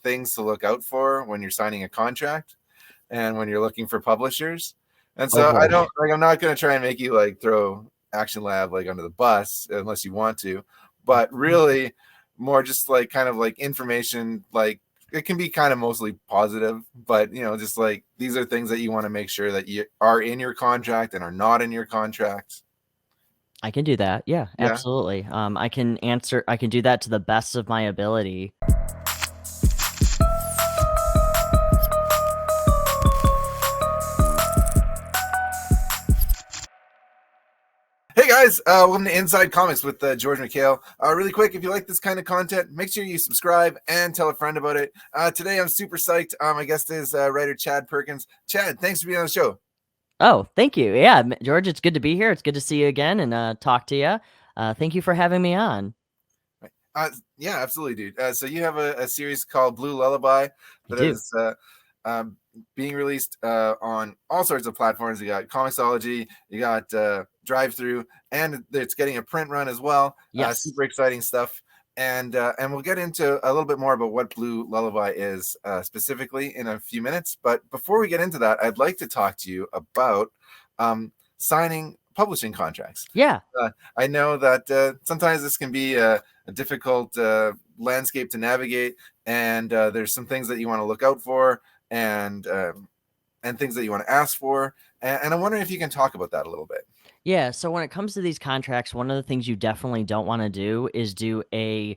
things to look out for when you're signing a contract and when you're looking for publishers. And so Oh boy. I'm not going to try and make you like throw Action Lab like under the bus unless you want to, but really more just like kind of like information, like it can be kind of mostly positive, but just like these are things that you want to make sure that you are in your contract and are not in your contract. I can do that. Yeah, Yeah. absolutely. I can do that to the best of my ability. Hey guys, welcome to Inside Comics with George Michail. Really quick, if you like this kind of content, make sure you subscribe and tell a friend about it. Today I'm super psyched. My guest is writer CHAD Perkins. CHAD, thanks for being on the show. Oh, thank you. Yeah, George, it's good to be here. It's good to see you again and talk to you. Thank you for having me on. Yeah, absolutely, dude. So you have a series called Blu Lullaby that is being released on all sorts of platforms. You got Comixology, you got Drive-Thru, and it's getting a print run as well. Yes. Super exciting stuff. And we'll get into a little bit more about what Blu Lullaby is specifically in a few minutes. But before we get into that, I'd like to talk to you about signing publishing contracts. Yeah. I know that sometimes this can be a difficult landscape to navigate, and there's some things that you want to look out for, and things that you want to ask for, and I'm wondering if you can talk about that a little bit. Yeah, so when it comes to these contracts, one of the things you definitely don't want to do is do a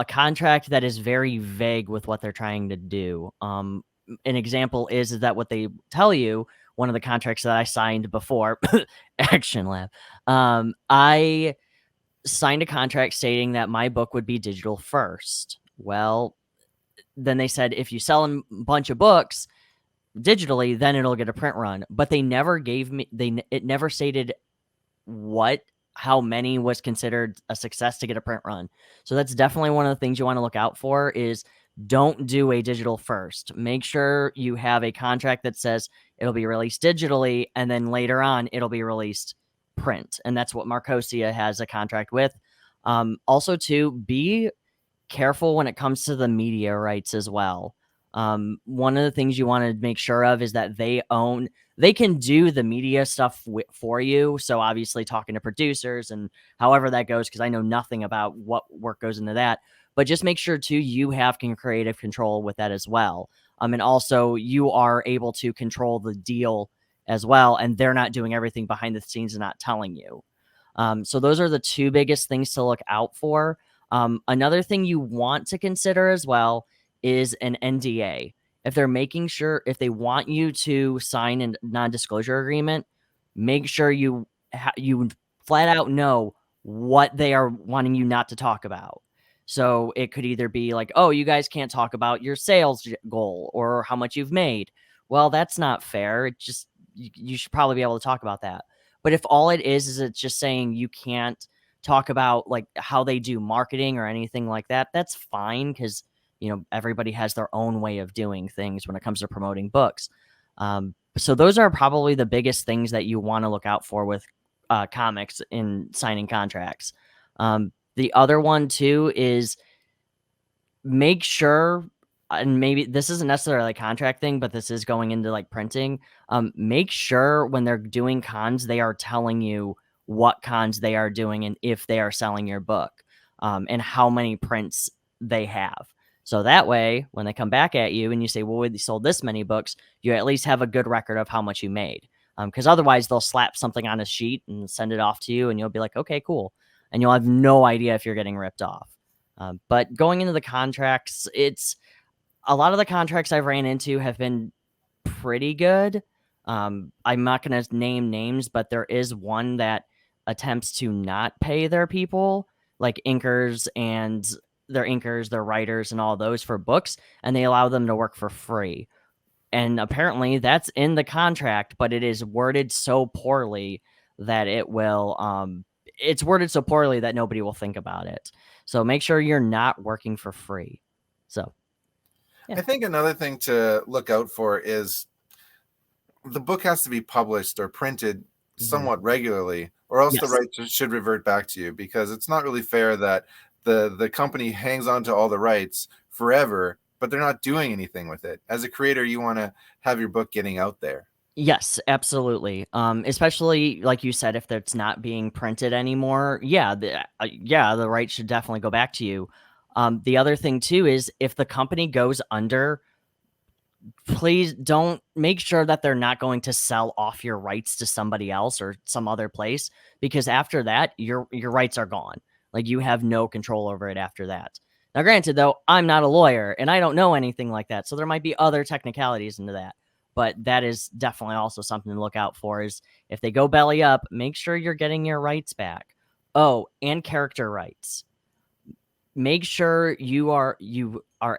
contract that is very vague with what they're trying to do. An example is that what they tell you, one of the contracts that I signed before, Action Lab, I signed a contract stating that my book would be digital first. Well, then they said if you sell a bunch of books digitally, then it'll get a print run. But they never gave me it never stated how many was considered a success to get a print run. So that's definitely one of the things you want to look out for is don't do a digital first. Make sure you have a contract that says it'll be released digitally and then later on it'll be released print. And that's what Marcosia has a contract with. Also to be careful when it comes to the media rights as well. One of the things you want to make sure of is that they can do the media stuff for you. So obviously talking to producers and however that goes, because I know nothing about what work goes into that, but just make sure too, you have creative control with that as well. And also you are able to control the deal as well. And they're not doing everything behind the scenes and not telling you. So those are the two biggest things to look out for. Another thing you want to consider as well is an NDA. If they want you to sign a non-disclosure agreement, make sure you flat out know what they are wanting you not to talk about. So it could either be like, oh, you guys can't talk about your sales goal or how much you've made. Well, that's not fair. It just, you should probably be able to talk about that. But if all it is it's just saying you can't talk about like how they do marketing or anything like that, that's fine because everybody has their own way of doing things when it comes to promoting books. So those are probably the biggest things that you want to look out for with comics in signing contracts. The other one too is make sure, and maybe this isn't necessarily a contract thing, but this is going into like printing. Make sure when they're doing cons, they are telling you what cons they are doing and if they are selling your book, and how many prints they have. So that way, when they come back at you and you say, well, we sold this many books, you at least have a good record of how much you made. Because otherwise they'll slap something on a sheet and send it off to you and you'll be like, okay, cool. And you'll have no idea if you're getting ripped off. But going into the contracts, a lot of the contracts I've ran into have been pretty good. I'm not going to name names, but there is one that attempts to not pay their people, like inkers, their writers, and all those for books, and they allow them to work for free. And apparently that's in the contract, but it is worded so poorly that it's worded so poorly that nobody will think about it. So make sure you're not working for free. So yeah. I think another thing to look out for is the book has to be published or printed somewhat regularly, or else the rights should revert back to you, because it's not really fair that the company hangs on to all the rights forever but they're not doing anything with it. As a creator, you want to have your book getting out there. Yes, absolutely. Especially like you said, if it's not being printed anymore, the rights should definitely go back to you. The other thing too is if the company goes under, please don't make sure that they're not going to sell off your rights to somebody else or some other place, because after that, your rights are gone. Like you have no control over it after that. Now, granted, though, I'm not a lawyer and I don't know anything like that, so there might be other technicalities into that. But that is definitely also something to look out for. Is if they go belly up, make sure you're getting your rights back. Oh, and character rights. Make sure you are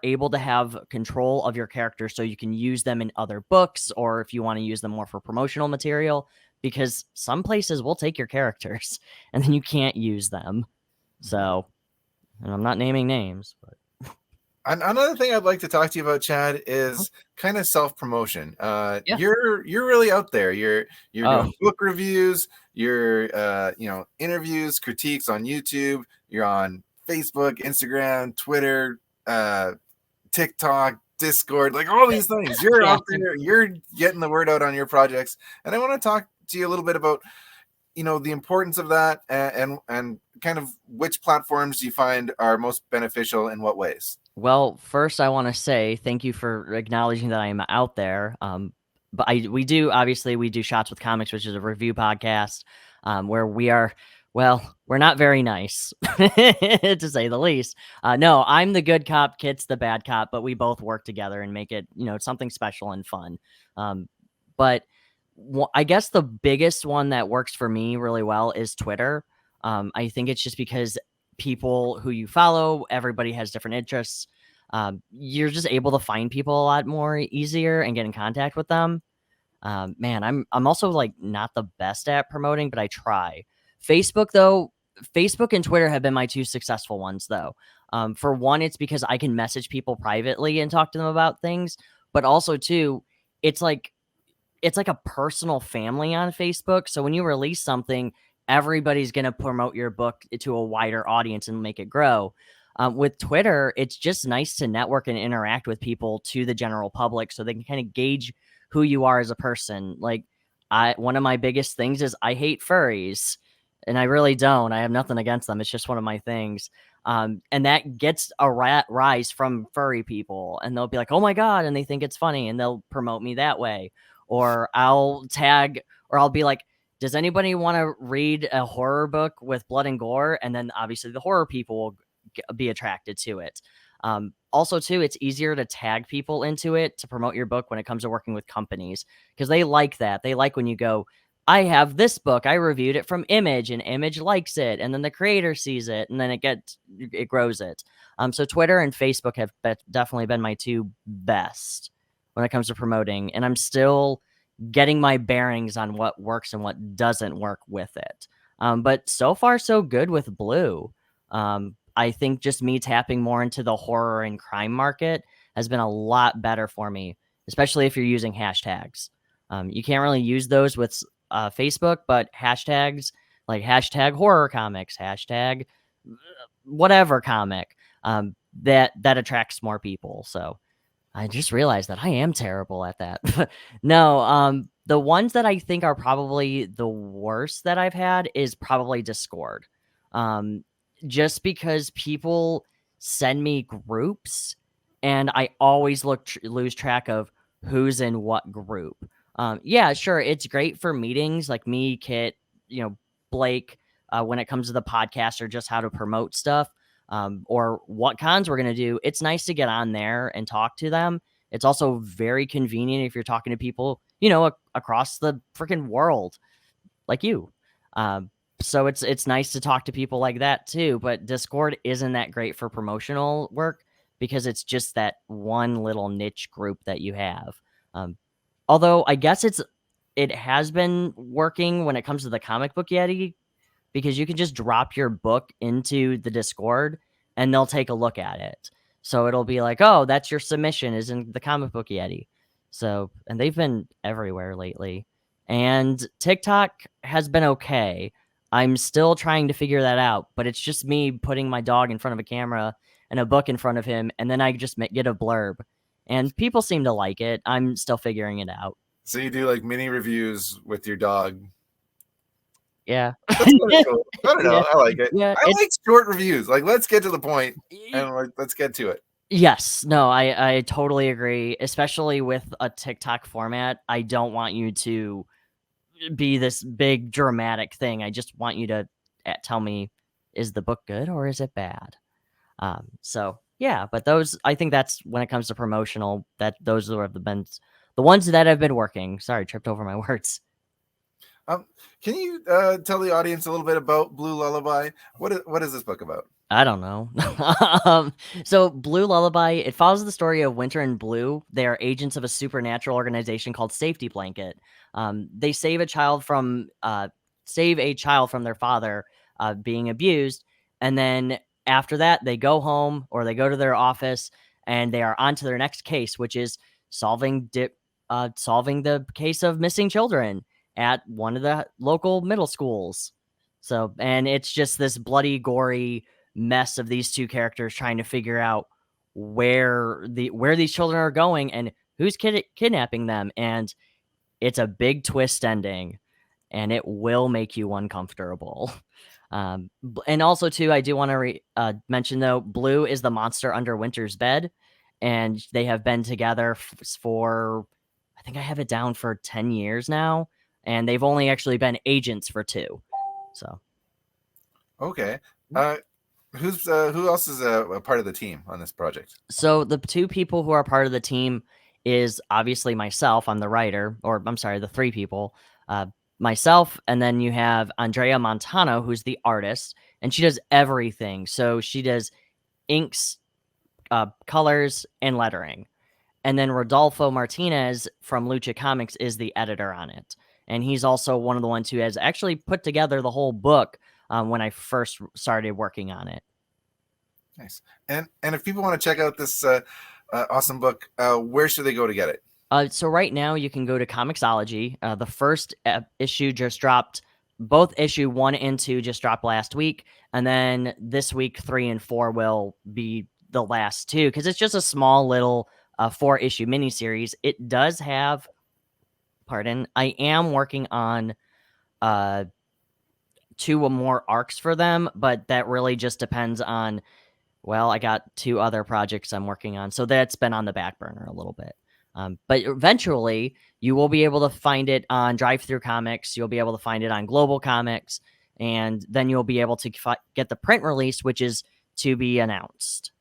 able to have control of your characters so you can use them in other books, or if you want to use them more for promotional material, because some places will take your characters and then you can't use them. So, and I'm not naming names, but Another thing I'd like to talk to you about, Chad, is kind of self-promotion. Yeah. You're really out there. You're Oh. doing book reviews, you're interviews, critiques on YouTube, you're on Facebook, Instagram, Twitter, TikTok, Discord, like all these things. You're Yeah. out there, you're getting the word out on your projects. And I want to talk to you a little bit about the importance of that, and kind of which platforms you find are most beneficial in what ways. Well, first I want to say thank you for acknowledging that I am out there. But we do Shots with Comics, which is a review podcast, where we're not very nice, to say the least. No, I'm the good cop, Kit's the bad cop, but we both work together and make it, something special and fun. But I guess the biggest one that works for me really well is Twitter. I think it's just because people who you follow, everybody has different interests. You're just able to find people a lot more easier and get in contact with them. Man, I'm also like not the best at promoting, but I try. Facebook and Twitter have been my two successful ones though. For one, it's because I can message people privately and talk to them about things, but also too, it's like a personal family on Facebook. So when you release something, everybody's going to promote your book to a wider audience and make it grow. With Twitter, it's just nice to network and interact with people to the general public so they can kind of gauge who you are as a person. Like, one of my biggest things is I hate furries, and I really don't. I have nothing against them. It's just one of my things. And that gets a rise from furry people, and they'll be like, "Oh my god," and they think it's funny, and they'll promote me that way. Or I'll be like, does anybody want to read a horror book with blood and gore? And then obviously the horror people will be attracted to it. Also, too, it's easier to tag people into it to promote your book when it comes to working with companies, because they like that. They like when you go, I have this book, I reviewed it from Image, and Image likes it, and then the creator sees it, and then it grows it. So Twitter and Facebook have definitely been my two best when it comes to promoting, and I'm still getting my bearings on what works and what doesn't work with it. But so far, so good with Blu. I think just me tapping more into the horror and crime market has been a lot better for me, especially if you're using hashtags. You can't really use those with Facebook, but hashtags like hashtag horror comics, hashtag whatever comic, that attracts more people. So I just realized that I am terrible at that. No, the ones that I think are probably the worst that I've had is probably Discord. Just because people send me groups and I always lose track of who's in what group. Yeah, sure, it's great for meetings like me, Kit, Blake, when it comes to the podcast or just how to promote stuff. Or what cons we're going to do. It's nice to get on there and talk to them. It's also very convenient if you're talking to people, across the freaking world, like you. So it's nice to talk to people like that too. But Discord isn't that great for promotional work because it's just that one little niche group that you have. Although I guess it has been working when it comes to the Comic Book Yeti, because you can just drop your book into the Discord and they'll take a look at it. So it'll be like, oh, that's your submission is in the Comic Book Yeti. So, and they've been everywhere lately. And TikTok has been okay. I'm still trying to figure that out, but it's just me putting my dog in front of a camera and a book in front of him, and then I just get a blurb. And people seem to like it. I'm still figuring it out. So you do like mini reviews with your dog. Yeah. That's kind of cool. I don't know. Yeah. I like it. Yeah, I like short reviews. Like, let's get to the point and like, let's get to it. Yes. No, I totally agree, especially with a TikTok format. I don't want you to be this big dramatic thing. I just want you to tell me, is the book good or is it bad? So yeah, but those, I think that's when it comes to promotional, that those are been the ones that have been working. Sorry, tripped over my words. Can you tell the audience a little bit about Blu Lullaby? What is this book about? I don't know. So Blu Lullaby, it follows the story of Winter and Blue. They are agents of a supernatural organization called Safety Blanket. They save a child from their father being abused, and then after that, they go home or they go to their office, and they are on to their next case, which is solving the case of missing children at one of the local middle schools. So, and it's just this bloody, gory mess of these two characters trying to figure out where these children are going and who's kidnapping them. And it's a big twist ending, and it will make you uncomfortable. And also, too, I do want to mention, though, Blue is the monster under Winter's bed, and they have been together for, I think I have it down for 10 years now, and they've only actually been agents for 2. So. Okay. Who else is a part of the team on this project? So the 2 people who are part of the team is obviously myself. I'm the writer, or I'm sorry, the 3 people. Myself, and then you have Andrea Montano, who's the artist, and she does everything. So she does inks, colors, and lettering. And then Rodolfo Martinez from Lucha Comics is the editor on it. And he's also one of the ones who has actually put together the whole book when I first started working on it. Nice. And if people want to check out this awesome book, where should they go to get it? So right now you can go to Comixology. The first issue just dropped. Both issue 1 and 2 just dropped last week. And then this week, 3 and 4 will be the last 2, because it's just a small little 4-issue miniseries. It does have, I am working on 2 or more arcs for them, but that really just depends on, well, I got 2 other projects I'm working on, so that's been on the back burner a little bit. But eventually, you will be able to find it on Drive-Thru Comics. You'll be able to find it on Global Comics, and then you'll be able to get the print release, which is to be announced.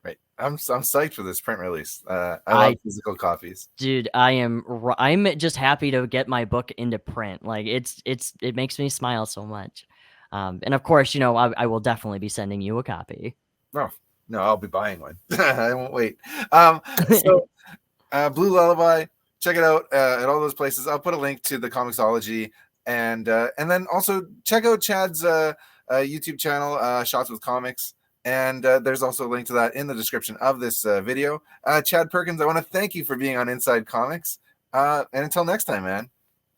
Right. I'm psyched for this print release. I love physical copies. Dude, I'm just happy to get my book into print. Like it makes me smile so much. And of course, I will definitely be sending you a copy. No, I'll be buying one. I won't wait. So Blu Lullaby, check it out at all those places. I'll put a link to the Comixology, and then also check out Chad's YouTube channel, Shots with Comics. And there's also a link to that in the description of this video. Chad Perkins, I want to thank you for being on Inside Comics. And until next time, man.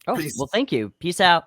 Oh, peace. Well, thank you. Peace out.